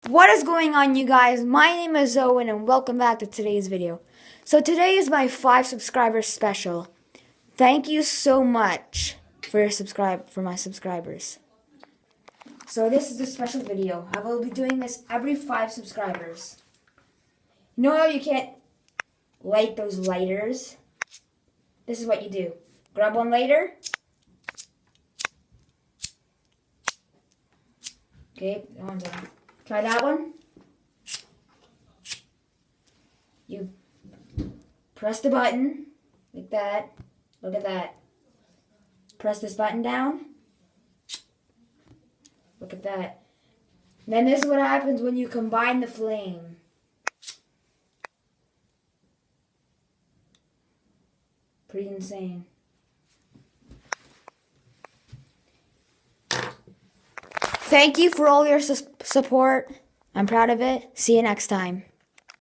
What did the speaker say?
What is going on, you guys? My name is Owen and welcome back to today's video. So today is my 5 subscribers special. Thank you so much for my subscribers. So this is a special video. I will be doing this every 5 subscribers. You know how you can't light those lighters? This is what you do. Grab one lighter. Okay, that one's on. Try that one. You press the button like that. Look at that. Press this button down. Look at that. Then this is what happens when you combine the flame. Pretty insane. Thank you for all your support. I'm proud of it. See you next time.